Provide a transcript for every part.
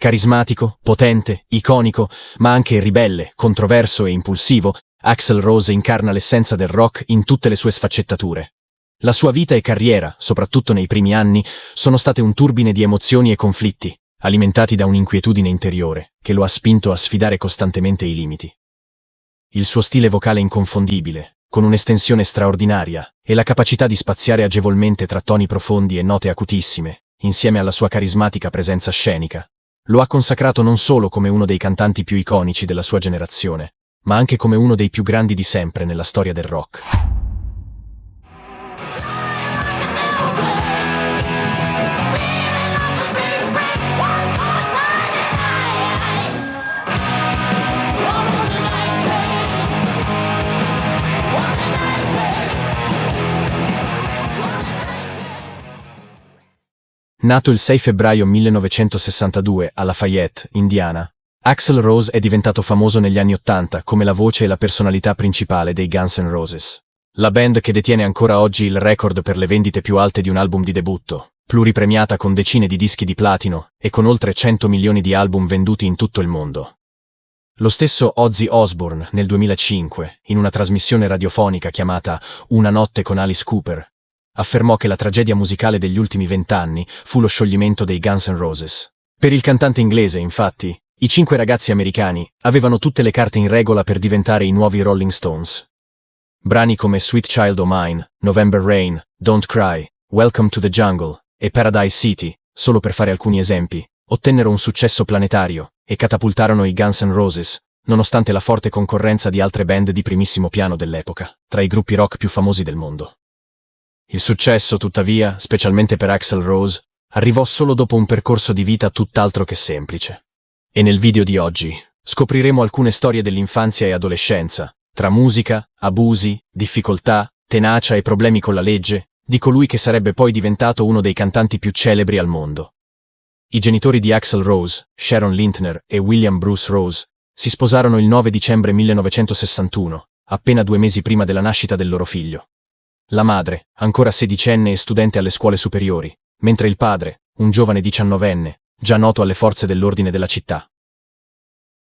Carismatico, potente, iconico, ma anche ribelle, controverso e impulsivo, Axl Rose incarna l'essenza del rock in tutte le sue sfaccettature. La sua vita e carriera, soprattutto nei primi anni, sono state un turbine di emozioni e conflitti, alimentati da un'inquietudine interiore, che lo ha spinto a sfidare costantemente i limiti. Il suo stile vocale inconfondibile, con un'estensione straordinaria, e la capacità di spaziare agevolmente tra toni profondi e note acutissime, insieme alla sua carismatica presenza scenica, lo ha consacrato non solo come uno dei cantanti più iconici della sua generazione, ma anche come uno dei più grandi di sempre nella storia del rock. Nato il 6 febbraio 1962 a Lafayette, Indiana, Axl Rose è diventato famoso negli anni '80 come la voce e la personalità principale dei Guns N' Roses. La band che detiene ancora oggi il record per le vendite più alte di un album di debutto, pluripremiata con decine di dischi di platino e con oltre 100 milioni di album venduti in tutto il mondo. Lo stesso Ozzy Osbourne, nel 2005, in una trasmissione radiofonica chiamata Una notte con Alice Cooper, affermò che la tragedia musicale degli ultimi 20 anni fu lo scioglimento dei Guns N' Roses. Per il cantante inglese, infatti, i 5 ragazzi americani avevano tutte le carte in regola per diventare i nuovi Rolling Stones. Brani come Sweet Child O' Mine, November Rain, Don't Cry, Welcome to the Jungle e Paradise City, solo per fare alcuni esempi, ottennero un successo planetario e catapultarono i Guns N' Roses, nonostante la forte concorrenza di altre band di primissimo piano dell'epoca, tra i gruppi rock più famosi del mondo. Il successo, tuttavia, specialmente per Axl Rose, arrivò solo dopo un percorso di vita tutt'altro che semplice. E nel video di oggi scopriremo alcune storie dell'infanzia e adolescenza, tra musica, abusi, difficoltà, tenacia e problemi con la legge, di colui che sarebbe poi diventato uno dei cantanti più celebri al mondo. I genitori di Axl Rose, Sharon Lintner e William Bruce Rose, si sposarono il 9 dicembre 1961, appena 2 mesi prima della nascita del loro figlio. La madre, ancora sedicenne e studente alle scuole superiori, mentre il padre, un giovane 19enne, già noto alle forze dell'ordine della città.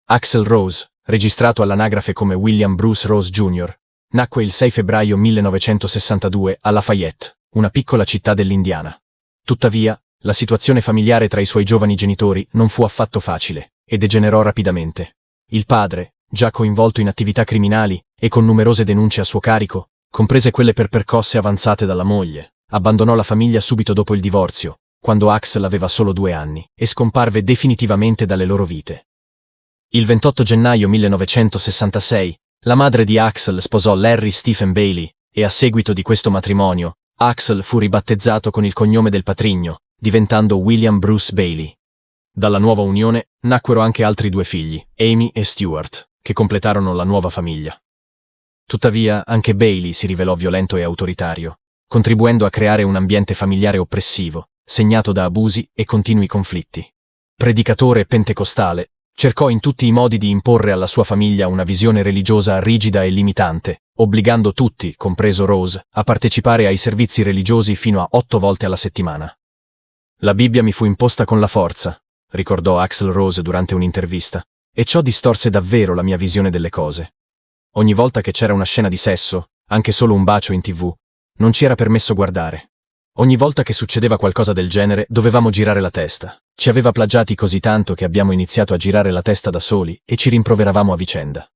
Axl Rose, registrato all'anagrafe come William Bruce Rose Jr., nacque il 6 febbraio 1962 a Lafayette, una piccola città dell'Indiana. Tuttavia, la situazione familiare tra i suoi giovani genitori non fu affatto facile, e degenerò rapidamente. Il padre, già coinvolto in attività criminali e con numerose denunce a suo carico, comprese quelle per percosse avanzate dalla moglie, abbandonò la famiglia subito dopo il divorzio, quando Axl aveva solo 2 anni, e scomparve definitivamente dalle loro vite. Il 28 gennaio 1966, la madre di Axl sposò Larry Stephen Bailey, e a seguito di questo matrimonio, Axl fu ribattezzato con il cognome del patrigno, diventando William Bruce Bailey. Dalla nuova unione nacquero anche altri 2 figli, Amy e Stuart, che completarono la nuova famiglia. Tuttavia, anche Bailey si rivelò violento e autoritario, contribuendo a creare un ambiente familiare oppressivo, segnato da abusi e continui conflitti. Predicatore pentecostale, cercò in tutti i modi di imporre alla sua famiglia una visione religiosa rigida e limitante, obbligando tutti, compreso Rose, a partecipare ai servizi religiosi fino a 8 volte alla settimana. La Bibbia mi fu imposta con la forza, ricordò Axl Rose durante un'intervista, e ciò distorse davvero la mia visione delle cose. Ogni volta che c'era una scena di sesso, anche solo un bacio in TV, non ci era permesso guardare. Ogni volta che succedeva qualcosa del genere, dovevamo girare la testa. Ci aveva plagiati così tanto che abbiamo iniziato a girare la testa da soli e ci rimproveravamo a vicenda.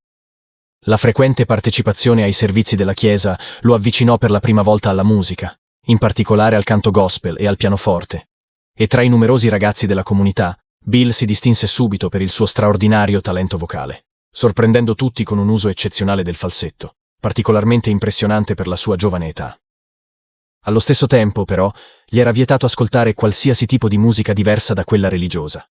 La frequente partecipazione ai servizi della chiesa lo avvicinò per la prima volta alla musica, in particolare al canto gospel e al pianoforte. E tra i numerosi ragazzi della comunità, Bill si distinse subito per il suo straordinario talento vocale, sorprendendo tutti con un uso eccezionale del falsetto, particolarmente impressionante per la sua giovane età. Allo stesso tempo, però, gli era vietato ascoltare qualsiasi tipo di musica diversa da quella religiosa.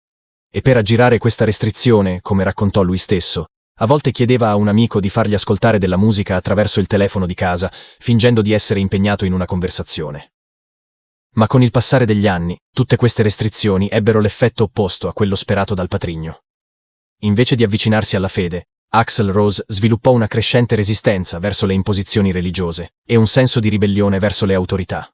E per aggirare questa restrizione, come raccontò lui stesso, a volte chiedeva a un amico di fargli ascoltare della musica attraverso il telefono di casa, fingendo di essere impegnato in una conversazione. Ma con il passare degli anni, tutte queste restrizioni ebbero l'effetto opposto a quello sperato dal patrigno. Invece di avvicinarsi alla fede, Axl Rose sviluppò una crescente resistenza verso le imposizioni religiose e un senso di ribellione verso le autorità.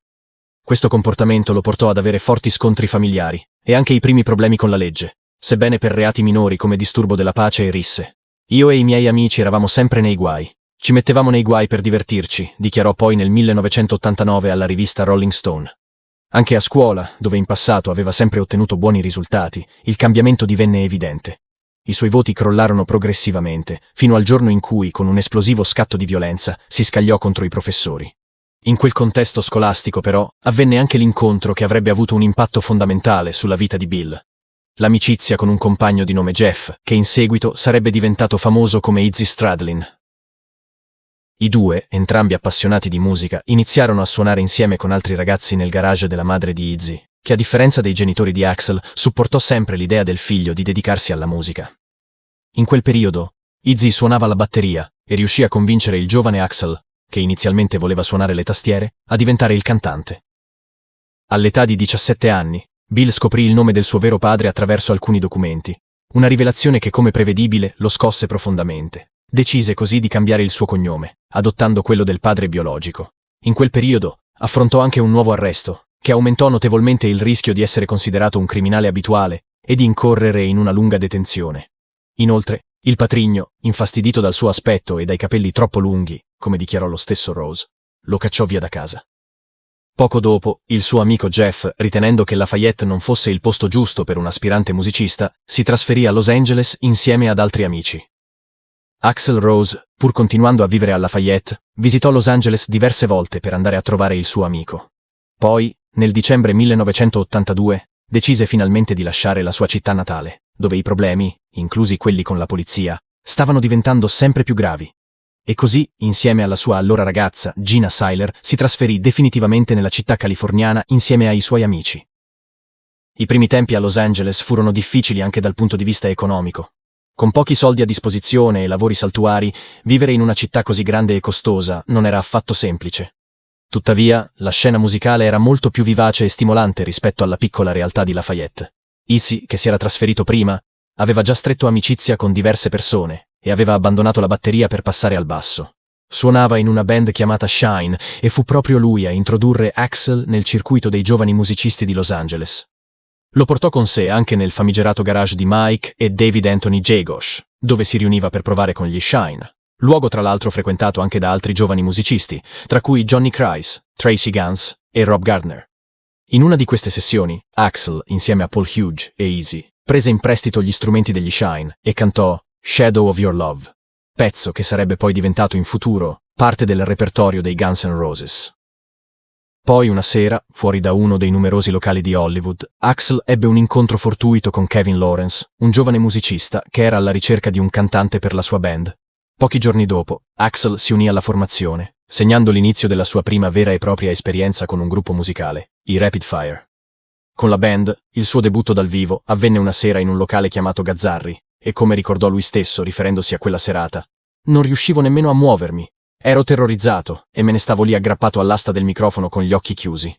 Questo comportamento lo portò ad avere forti scontri familiari e anche i primi problemi con la legge, sebbene per reati minori come disturbo della pace e risse. Io e i miei amici eravamo sempre nei guai. Ci mettevamo nei guai per divertirci, dichiarò poi nel 1989 alla rivista Rolling Stone. Anche a scuola, dove in passato aveva sempre ottenuto buoni risultati, il cambiamento divenne evidente. I suoi voti crollarono progressivamente, fino al giorno in cui, con un esplosivo scatto di violenza, si scagliò contro i professori. In quel contesto scolastico, però, avvenne anche l'incontro che avrebbe avuto un impatto fondamentale sulla vita di Bill. L'amicizia con un compagno di nome Jeff, che in seguito sarebbe diventato famoso come Izzy Stradlin. I due, entrambi appassionati di musica, iniziarono a suonare insieme con altri ragazzi nel garage della madre di Izzy, che a differenza dei genitori di Axl, supportò sempre l'idea del figlio di dedicarsi alla musica. In quel periodo, Izzy suonava la batteria e riuscì a convincere il giovane Axl, che inizialmente voleva suonare le tastiere, a diventare il cantante. All'età di 17 anni, Bill scoprì il nome del suo vero padre attraverso alcuni documenti, una rivelazione che, come prevedibile, lo scosse profondamente. Decise così di cambiare il suo cognome, adottando quello del padre biologico. In quel periodo, affrontò anche un nuovo arresto, che aumentò notevolmente il rischio di essere considerato un criminale abituale e di incorrere in una lunga detenzione. Inoltre, il patrigno, infastidito dal suo aspetto e dai capelli troppo lunghi, come dichiarò lo stesso Rose, lo cacciò via da casa. Poco dopo, il suo amico Jeff, ritenendo che Lafayette non fosse il posto giusto per un aspirante musicista, si trasferì a Los Angeles insieme ad altri amici. Axl Rose, pur continuando a vivere a Lafayette, visitò Los Angeles diverse volte per andare a trovare il suo amico. Poi, nel dicembre 1982, decise finalmente di lasciare la sua città natale, dove i problemi, inclusi quelli con la polizia, stavano diventando sempre più gravi. E così, insieme alla sua allora ragazza, Gina Seiler, si trasferì definitivamente nella città californiana insieme ai suoi amici. I primi tempi a Los Angeles furono difficili anche dal punto di vista economico. Con pochi soldi a disposizione e lavori saltuari, vivere in una città così grande e costosa non era affatto semplice. Tuttavia, la scena musicale era molto più vivace e stimolante rispetto alla piccola realtà di Lafayette. Izzy, che si era trasferito prima, aveva già stretto amicizia con diverse persone e aveva abbandonato la batteria per passare al basso. Suonava in una band chiamata Shine e fu proprio lui a introdurre Axl nel circuito dei giovani musicisti di Los Angeles. Lo portò con sé anche nel famigerato garage di Mike e David Anthony Jagosh, dove si riuniva per provare con gli Shine, luogo tra l'altro frequentato anche da altri giovani musicisti, tra cui Johnny Christ, Tracy Guns e Rob Gardner. In una di queste sessioni, Axl, insieme a Paul Hughes e Izzy, prese in prestito gli strumenti degli Shine e cantò Shadow of Your Love, pezzo che sarebbe poi diventato in futuro parte del repertorio dei Guns N' Roses. Poi una sera, fuori da uno dei numerosi locali di Hollywood, Axl ebbe un incontro fortuito con Kevin Lawrence, un giovane musicista che era alla ricerca di un cantante per la sua band. Pochi giorni dopo, Axl si unì alla formazione, segnando l'inizio della sua prima vera e propria esperienza con un gruppo musicale, i Rapid Fire. Con la band, il suo debutto dal vivo avvenne una sera in un locale chiamato Gazzarri, e come ricordò lui stesso riferendosi a quella serata, «Non riuscivo nemmeno a muovermi. Ero terrorizzato e me ne stavo lì aggrappato all'asta del microfono con gli occhi chiusi».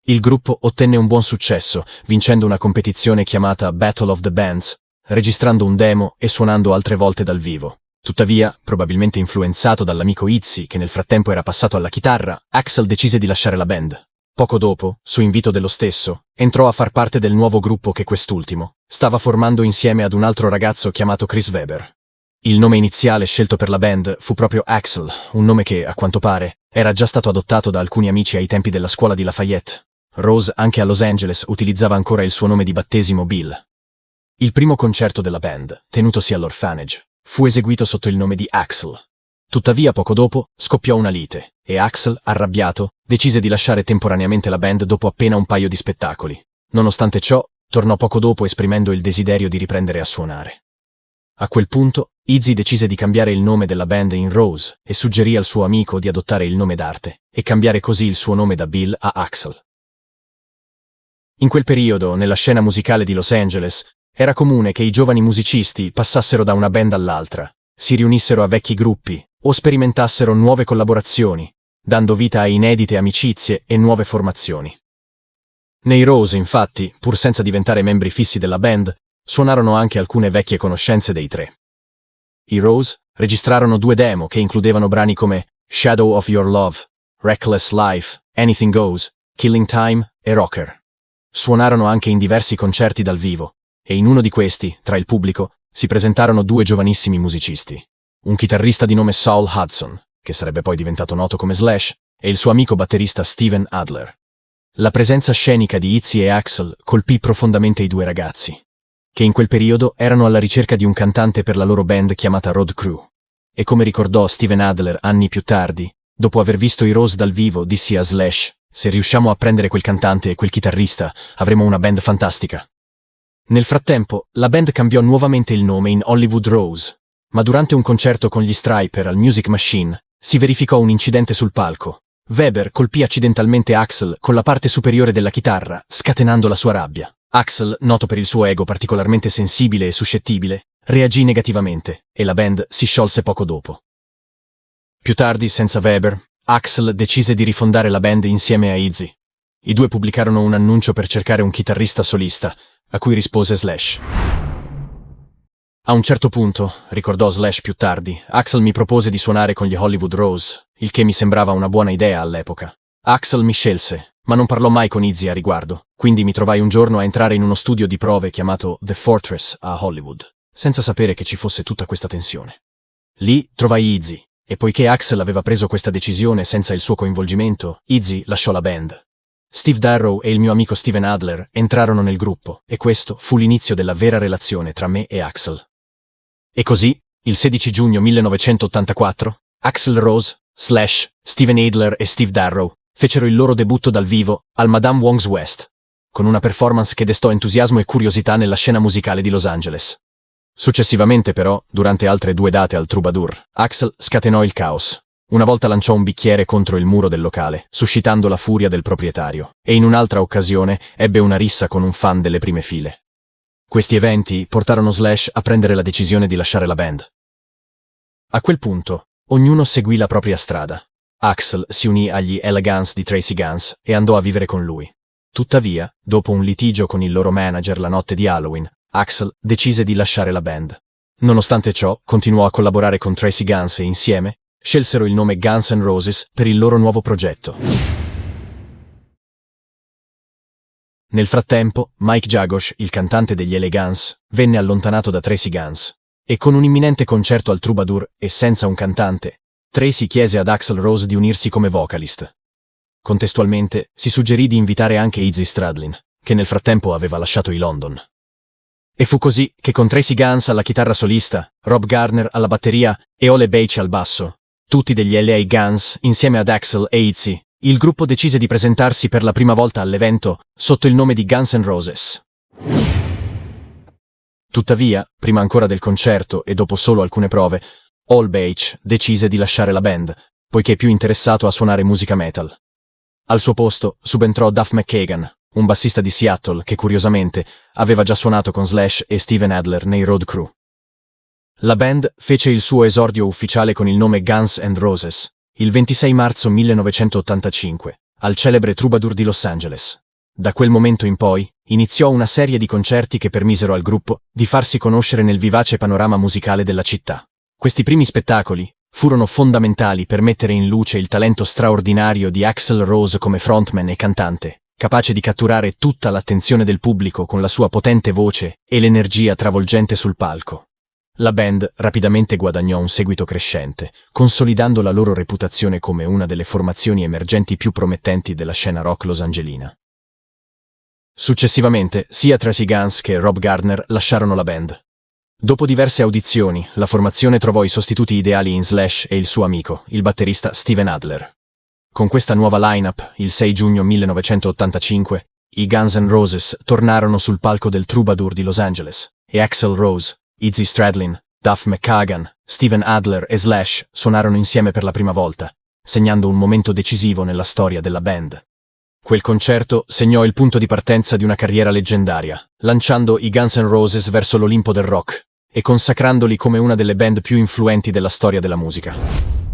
Il gruppo ottenne un buon successo, vincendo una competizione chiamata Battle of the Bands, registrando un demo e suonando altre volte dal vivo. Tuttavia, probabilmente influenzato dall'amico Izzy, che nel frattempo era passato alla chitarra, Axl decise di lasciare la band. Poco dopo, su invito dello stesso, entrò a far parte del nuovo gruppo che quest'ultimo stava formando insieme ad un altro ragazzo chiamato Chris Webber. Il nome iniziale scelto per la band fu proprio Axl, un nome che, a quanto pare, era già stato adottato da alcuni amici ai tempi della scuola di Lafayette. Rose, anche a Los Angeles, utilizzava ancora il suo nome di battesimo Bill. Il primo concerto della band, tenutosi all'Orphanage, fu eseguito sotto il nome di Axl. Tuttavia, poco dopo, scoppiò una lite, e Axl, arrabbiato, decise di lasciare temporaneamente la band dopo appena un paio di spettacoli. Nonostante ciò, tornò poco dopo esprimendo il desiderio di riprendere a suonare. A quel punto, Izzy decise di cambiare il nome della band in Rose e suggerì al suo amico di adottare il nome d'arte e cambiare così il suo nome da Bill a Axl. In quel periodo, nella scena musicale di Los Angeles, era comune che i giovani musicisti passassero da una band all'altra, si riunissero a vecchi gruppi o sperimentassero nuove collaborazioni, dando vita a inedite amicizie e nuove formazioni. Nei Rose, infatti, pur senza diventare membri fissi della band, suonarono anche alcune vecchie conoscenze dei tre. I Rose registrarono 2 demo che includevano brani come Shadow of Your Love, Reckless Life, Anything Goes, Killing Time e Rocker. Suonarono anche in diversi concerti dal vivo, e in uno di questi, tra il pubblico, si presentarono due giovanissimi musicisti. Un chitarrista di nome Saul Hudson, che sarebbe poi diventato noto come Slash, e il suo amico batterista Steven Adler. La presenza scenica di Izzy e Axl colpì profondamente i due ragazzi, che in quel periodo erano alla ricerca di un cantante per la loro band chiamata Road Crew. E come ricordò Steven Adler anni più tardi, dopo aver visto i Rose dal vivo, dissi a Slash: se riusciamo a prendere quel cantante e quel chitarrista, avremo una band fantastica. Nel frattempo, la band cambiò nuovamente il nome in Hollywood Rose, ma durante un concerto con gli Stryper al Music Machine si verificò un incidente sul palco. Weber colpì accidentalmente Axl con la parte superiore della chitarra, scatenando la sua rabbia. Axl, noto per il suo ego particolarmente sensibile e suscettibile, reagì negativamente e la band si sciolse poco dopo. Più tardi, senza Weber, Axl decise di rifondare la band insieme a Izzy. I due pubblicarono un annuncio per cercare un chitarrista solista, a cui rispose Slash. A un certo punto, ricordò Slash più tardi, Axl mi propose di suonare con gli Hollywood Rose, il che mi sembrava una buona idea all'epoca. Axl mi scelse, ma non parlò mai con Izzy a riguardo, quindi mi trovai un giorno a entrare in uno studio di prove chiamato The Fortress a Hollywood, senza sapere che ci fosse tutta questa tensione. Lì trovai Izzy, e poiché Axl aveva preso questa decisione senza il suo coinvolgimento, Izzy lasciò la band. Steve Darrow e il mio amico Steven Adler entrarono nel gruppo, e questo fu l'inizio della vera relazione tra me e Axl. E così, il 16 giugno 1984, Axl Rose, Slash, Steven Adler e Steve Darrow fecero il loro debutto dal vivo al Madame Wong's West, con una performance che destò entusiasmo e curiosità nella scena musicale di Los Angeles. Successivamente però, durante altre 2 date al Troubadour, Axl scatenò il caos. Una volta lanciò un bicchiere contro il muro del locale, suscitando la furia del proprietario, e in un'altra occasione ebbe una rissa con un fan delle prime file. Questi eventi portarono Slash a prendere la decisione di lasciare la band. A quel punto, ognuno seguì la propria strada. Axl si unì agli Elegance di Tracy Guns e andò a vivere con lui. Tuttavia, dopo un litigio con il loro manager la notte di Halloween, Axl decise di lasciare la band. Nonostante ciò, continuò a collaborare con Tracy Guns e insieme scelsero il nome Guns N' Roses per il loro nuovo progetto. Nel frattempo, Mike Jagosh, il cantante degli Elegance, venne allontanato da Tracy Guns, e con un imminente concerto al Troubadour e senza un cantante, Tracy chiese ad Axl Rose di unirsi come vocalist. Contestualmente, si suggerì di invitare anche Izzy Stradlin, che nel frattempo aveva lasciato i London. E fu così che con Tracy Guns alla chitarra solista, Rob Gardner alla batteria e Ole Beach al basso, tutti degli LA Guns, insieme ad Axl e Izzy, il gruppo decise di presentarsi per la prima volta all'evento sotto il nome di Guns N' Roses. Tuttavia, prima ancora del concerto e dopo solo alcune prove, Ole Beach decise di lasciare la band, poiché più interessato a suonare musica metal. Al suo posto subentrò Duff McKagan, un bassista di Seattle che curiosamente aveva già suonato con Slash e Steven Adler nei Road Crew. La band fece il suo esordio ufficiale con il nome Guns N' Roses il 26 marzo 1985, al celebre Troubadour di Los Angeles. Da quel momento in poi, iniziò una serie di concerti che permisero al gruppo di farsi conoscere nel vivace panorama musicale della città. Questi primi spettacoli furono fondamentali per mettere in luce il talento straordinario di Axl Rose come frontman e cantante, capace di catturare tutta l'attenzione del pubblico con la sua potente voce e l'energia travolgente sul palco. La band rapidamente guadagnò un seguito crescente, consolidando la loro reputazione come una delle formazioni emergenti più promettenti della scena rock losangelina. Successivamente, sia Tracy Guns che Rob Gardner lasciarono la band. Dopo diverse audizioni, la formazione trovò i sostituti ideali in Slash e il suo amico, il batterista Steven Adler. Con questa nuova line-up, il 6 giugno 1985, i Guns N' Roses tornarono sul palco del Troubadour di Los Angeles, e Axl Rose, Izzy Stradlin, Duff McKagan, Steven Adler e Slash suonarono insieme per la prima volta, segnando un momento decisivo nella storia della band. Quel concerto segnò il punto di partenza di una carriera leggendaria, lanciando i Guns N' Roses verso l'Olimpo del rock e consacrandoli come una delle band più influenti della storia della musica.